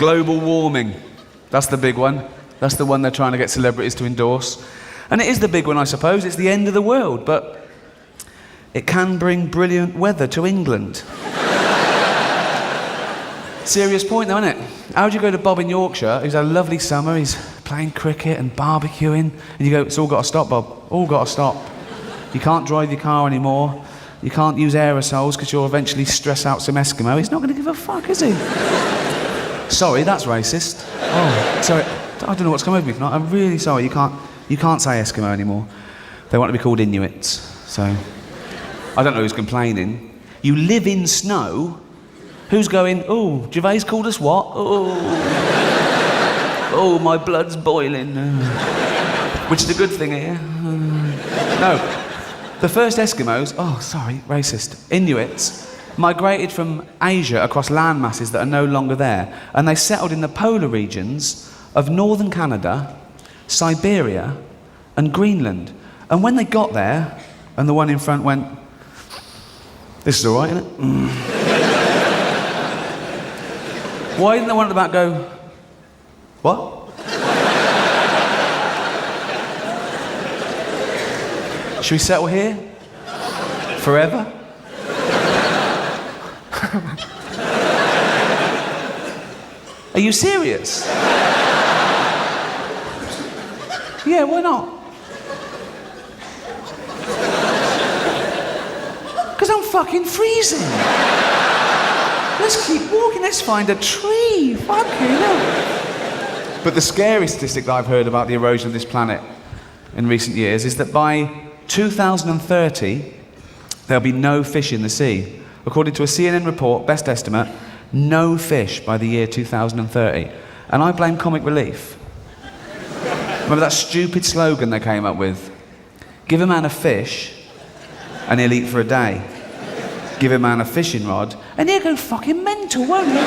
Global warming. That's the big one. That's the one they're trying to get celebrities to endorse. And it is the big one, I suppose. It's the end of the world, but it can bring brilliant weather to England. Serious point though, isn't it? How would you go to Bob in Yorkshire, who's had a lovely summer, he's playing cricket and barbecuing, and you go, it's all got to stop, Bob. All got to stop. You can't drive your car anymore. You can't use aerosols because you'll eventually stress out some Eskimo. He's not going to give a fuck, is he? Sorry, that's racist. Oh, sorry. I don't know what's come over me tonight. I'm really sorry. You can't say Eskimo anymore. They want to be called Inuits. So, I don't know who's complaining. You live in snow. Who's going, oh, Gervais called us what? Oh, my blood's boiling. Which is a good thing here. No. The first Eskimos, oh, sorry, racist, Inuits, migrated from Asia across land masses that are no longer there, and they settled in the polar regions of northern Canada, Siberia, and Greenland. And when they got there, and the one in front went, this is all right, isn't it? Why didn't the one at the back go, what? Should we settle here? Forever? Are you serious? Yeah, why not? Because I'm fucking freezing. Let's keep walking, let's find a tree. Fucking hell. But the scary statistic that I've heard about the erosion of this planet in recent years is that by 2030, there'll be no fish in the sea. According to a CNN report, best estimate, no fish by the year 2030. And I blame Comic Relief. Remember that stupid slogan they came up with? Give a man a fish and he'll eat for a day. Give a man a fishing rod and he'll go fucking mental, won't he?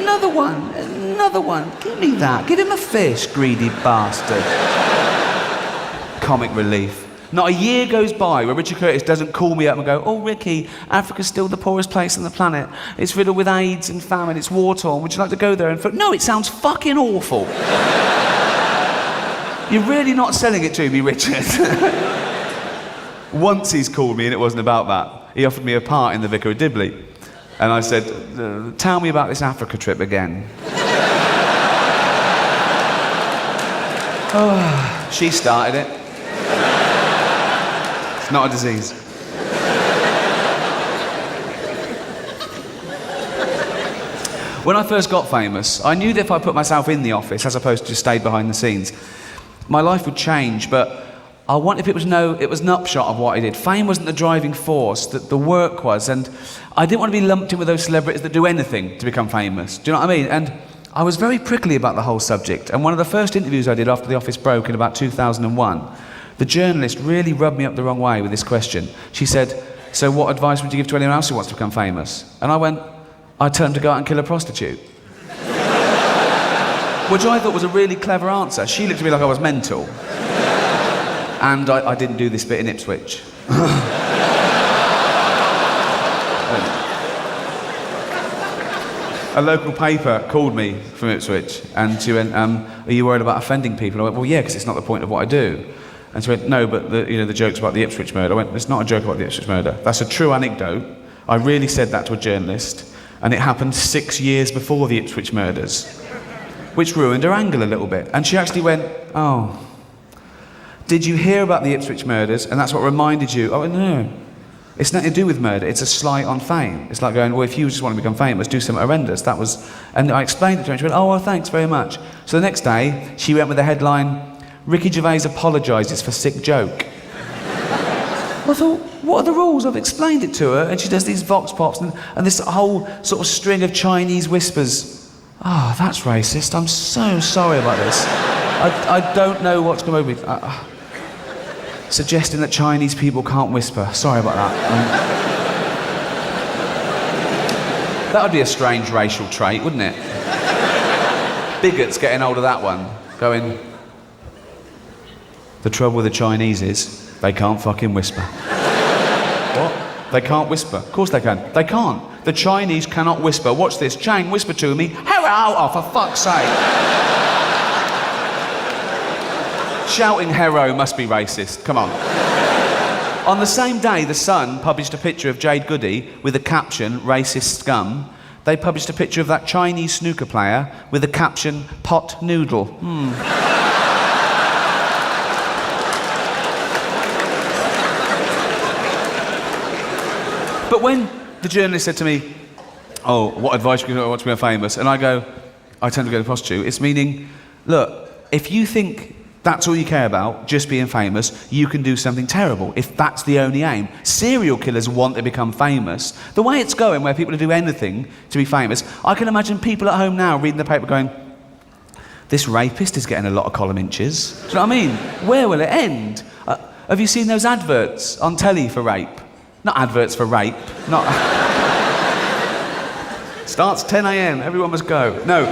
Another one. Give me that. Give him a fish, greedy bastard. Comic Relief. Not a year goes by where Richard Curtis doesn't call me up and go, oh, Ricky, Africa's still the poorest place on the planet. It's riddled with AIDS and famine. It's war-torn. Would you like to go there? And no, it sounds fucking awful. You're really not selling it to me, Richard. Once he's called me and it wasn't about that. He offered me a part in The Vicar of Dibley. And I said, tell me about this Africa trip again. Oh, she started it. It's not a disease. When I first got famous, I knew that if I put myself in the office as opposed to just stay behind the scenes, my life would change, but I wanted people to know it was an upshot of what I did. Fame wasn't the driving force, that the work was, and I didn't want to be lumped in with those celebrities that do anything to become famous. Do you know what I mean? And I was very prickly about the whole subject, and one of the first interviews I did after The Office broke in about 2001, the journalist really rubbed me up the wrong way with this question. She said, so what advice would you give to anyone else who wants to become famous? And I went, I'd tell them to go out and kill a prostitute. Which I thought was a really clever answer. She looked at me like I was mental. And I didn't do this bit in Ipswich. A local paper called me from Ipswich and she went, are you worried about offending people? I went, well, yeah, because it's not the point of what I do. And she went, no, but the joke's about the Ipswich murder. I went, it's not a joke about the Ipswich murder. That's a true anecdote. I really said that to a journalist, and it happened 6 years before the Ipswich murders, which ruined her angle a little bit. And she actually went, oh, did you hear about the Ipswich murders? And that's what reminded you? I went, no. It's nothing to do with murder, it's a slight on fame. It's like going, well, if you just want to become famous, do something horrendous. That was, and I explained it to her and she went, oh, well, thanks very much. So the next day, she went with the headline, Ricky Gervais apologises for sick joke. I thought, what are the rules? I've explained it to her, and she does these vox pops and this whole sort of string of Chinese whispers. Oh, that's racist. I'm so sorry about this. I don't know what's come over me. Suggesting that Chinese people can't whisper. Sorry about that. That would be a strange racial trait, wouldn't it? Bigots getting hold of that one, going, the trouble with the Chinese is they can't fucking whisper. What? They can't whisper. Of course they can. They can't. The Chinese cannot whisper. Watch this. Chang, whisper to me. Hello! Oh, for fuck's sake. Shouting hero must be racist. Come on. On the same day, The Sun published a picture of Jade Goody with the caption, racist scum. They published a picture of that Chinese snooker player with the caption, pot noodle. But when the journalist said to me, oh, what advice would you want to be famous? And I tend to go to prostitute. It's meaning, look, if you think that's all you care about, just being famous, you can do something terrible if that's the only aim. Serial killers want to become famous. The way it's going, where people do anything to be famous, I can imagine people at home now reading the paper going, this rapist is getting a lot of column inches. Do you know what I mean? Where will it end? Have you seen those adverts on telly for rape? Not adverts for rape, not... Starts 10 a.m, everyone must go. No,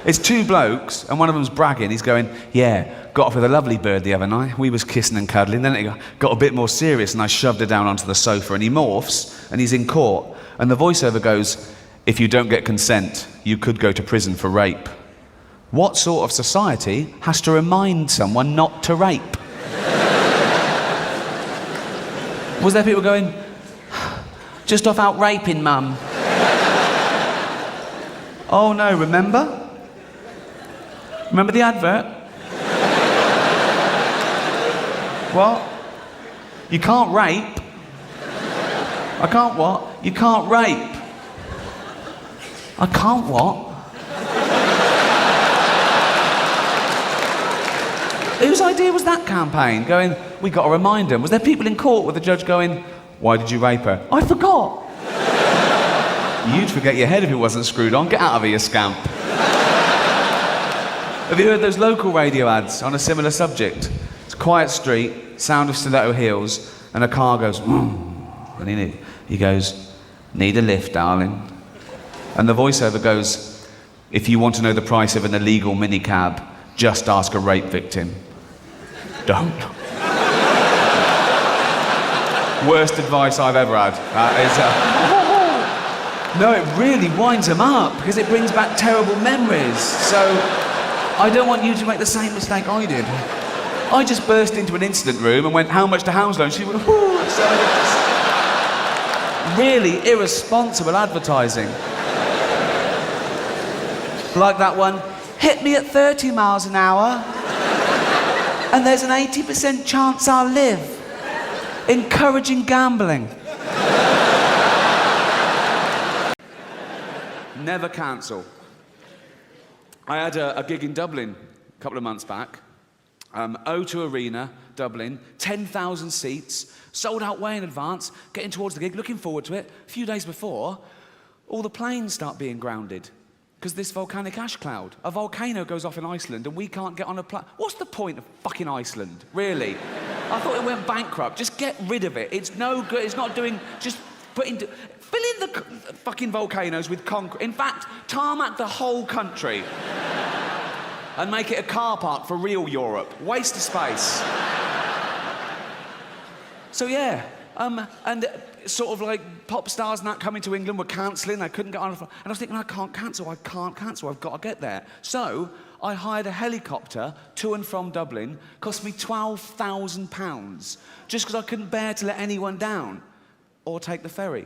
it's two blokes, and one of them's bragging. He's going, yeah, got off with a lovely bird the other night. We was kissing and cuddling. Then it got a bit more serious, and I shoved her down onto the sofa, and he morphs, and he's in court. And the voiceover goes, if you don't get consent, you could go to prison for rape. What sort of society has to remind someone not to rape? Was there people going, just off out raping, mum? Oh no, remember? Remember the advert? What? You can't rape. I can't what? You can't rape. I can't what? Whose idea was that campaign? Going, we got to remind them. Was there people in court with the judge going, why did you rape her? I forgot. You'd forget your head if it wasn't screwed on. Get out of here, you scamp. Have you heard those local radio ads on a similar subject? It's a quiet street, sound of stiletto heels, and a car goes, and he goes, need a lift, darling. And the voiceover goes, if you want to know the price of an illegal minicab, just ask a rape victim. Don't. Worst advice I've ever had. No, it really winds them up because it brings back terrible memories. So I don't want you to make the same mistake I did. I just burst into an incident room and went, how much to Hounslow? And she went, whoo. So it's really irresponsible advertising. Like that one, hit me at 30 miles an hour and there's an 80% chance I'll live. Encouraging gambling. Never cancel. I had a gig in Dublin a couple of months back. O2 Arena, Dublin, 10,000 seats, sold out way in advance, getting towards the gig, looking forward to it. A few days before, all the planes start being grounded because this volcanic ash cloud. A volcano goes off in Iceland and we can't get on a plane. What's the point of fucking Iceland, really? I thought it went bankrupt. Just get rid of it. It's no good. It's not doing... Just fill in the fucking volcanoes with concrete. In fact, tarmac the whole country and make it a car park for real Europe. Waste of space. So yeah, and sort of like pop stars and that coming to England were cancelling. I couldn't get on. And I was thinking, I can't cancel. I've got to get there. So I hired a helicopter to and from Dublin. Cost me £12,000 just because I couldn't bear to let anyone down or take the ferry.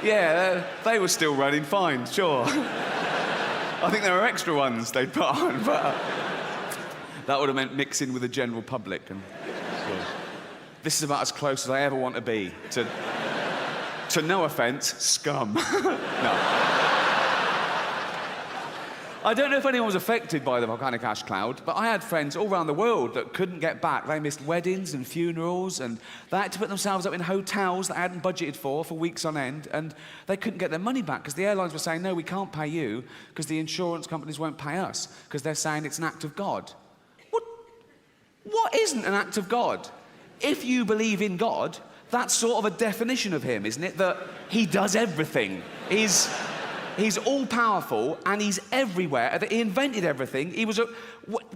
Yeah, they were still running fine, sure. I think there were extra ones they'd put on, but that would have meant mixing with the general public. And this is about as close as I ever want to be to no offence, scum. No. I don't know if anyone was affected by the volcanic ash cloud, but I had friends all around the world that couldn't get back. They missed weddings and funerals, and they had to put themselves up in hotels that they hadn't budgeted for weeks on end, and they couldn't get their money back because the airlines were saying, no, we can't pay you because the insurance companies won't pay us because they're saying it's an act of God. What isn't an act of God? If you believe in God, that's sort of a definition of him, isn't it? That he does everything. He's all-powerful, and he's everywhere. He invented everything.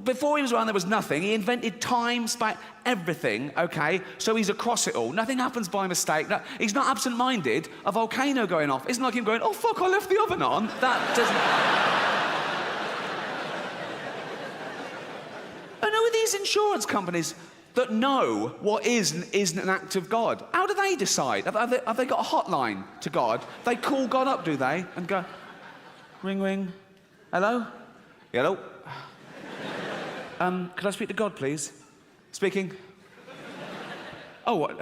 Before he was around, there was nothing. He invented time, space, everything, okay? So he's across it all. Nothing happens by mistake. No, he's not absent-minded. A volcano going off isn't like him going, oh, fuck, I left the oven on. That doesn't... And who are these insurance companies that know what is and isn't an act of God? How do they decide? Have they got a hotline to God? They call God up, do they? And go, ring, ring. Hello? Hello? Could I speak to God, please? Speaking. Oh, what?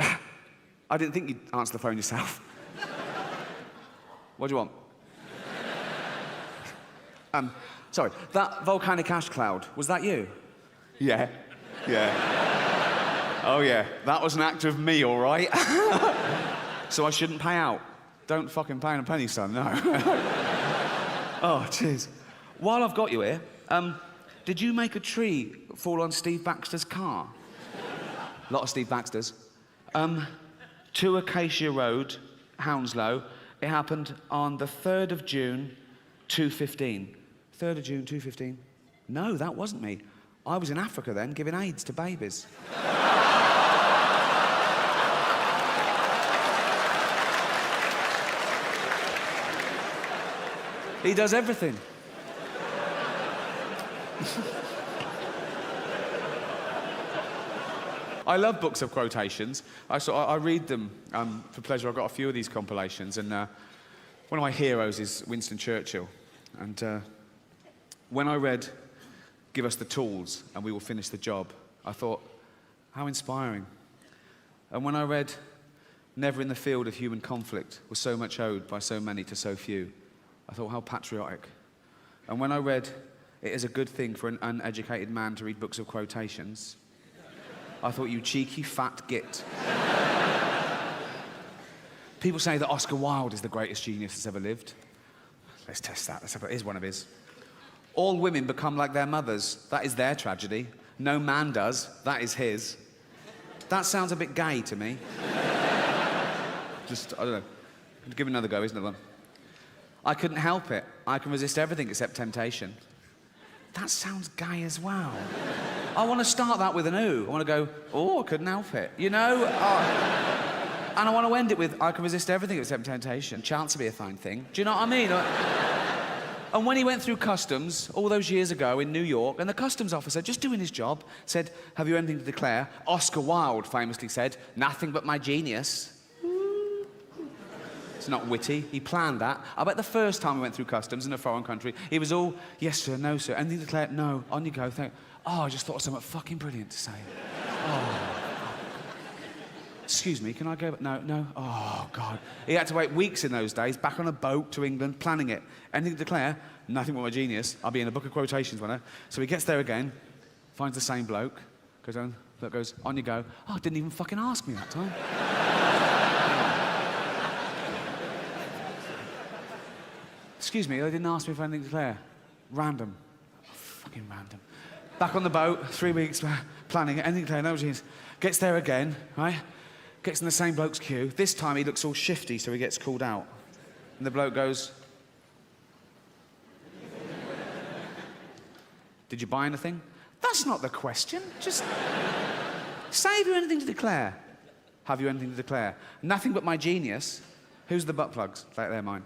I didn't think you'd answer the phone yourself. What do you want? Sorry, that volcanic ash cloud, was that you? Yeah. Oh yeah, that was an act of me, all right? So I shouldn't pay out. Don't fucking pay in a penny, son, no. Oh, jeez. While I've got you here, did you make a tree fall on Steve Baxter's car? A lot of Steve Baxters. 2 Acacia Road, Hounslow. It happened on the 3rd of June, 2:15. 3rd of June, 2:15. No, that wasn't me. I was in Africa then, giving AIDS to babies. He does everything. I love books of quotations. I read them for pleasure. I've got a few of these compilations, and one of my heroes is Winston Churchill. And when I read "Give us the tools and we will finish the job," I thought, how inspiring. And when I read "Never in the field of human conflict was so much owed by so many to so few," I thought, how patriotic. And when I read "It is a good thing for an uneducated man to read books of quotations," I thought, you cheeky fat git. People say that Oscar Wilde is the greatest genius that's ever lived. Let's test that. Here's one of his. All women become like their mothers. That is their tragedy. No man does. That is his. That sounds a bit gay to me. Just, I don't know. Give it another go. Here's another one. I couldn't help it. I can resist everything except temptation. That sounds gay as well. I want to start that with an ooh. I want to go, oh, I couldn't help it. You know? And I want to end it with, I can resist everything except temptation. Chance to be a fine thing. Do you know what I mean? And when he went through customs all those years ago in New York, and the customs officer, just doing his job, said, have you anything to declare? Oscar Wilde famously said, nothing but my genius. It's not witty. He planned that. I bet the first time we went through customs in a foreign country, he was all, yes, sir, no, sir. Anything to declare? No. On you go. Oh, I just thought of something fucking brilliant to say. Oh. Excuse me, can I go? No. Oh, God. He had to wait weeks in those days, back on a boat to England, planning it. Anything to declare? Nothing but my genius. I'll be in a book of quotations, won't I? So he gets there again, finds the same bloke, goes on, on you go. Oh, didn't even fucking ask me that time. Excuse me, they didn't ask me for anything to declare. Random. Oh, fucking random. Back on the boat, 3 weeks, planning it, anything to declare, no genius. Gets there again, right? Gets in the same bloke's queue. This time he looks all shifty, so he gets called out. And the bloke goes, did you buy anything? That's not the question. Just say, have you anything to declare? Have you anything to declare? Nothing but my genius. Who's the butt plugs? They're mine.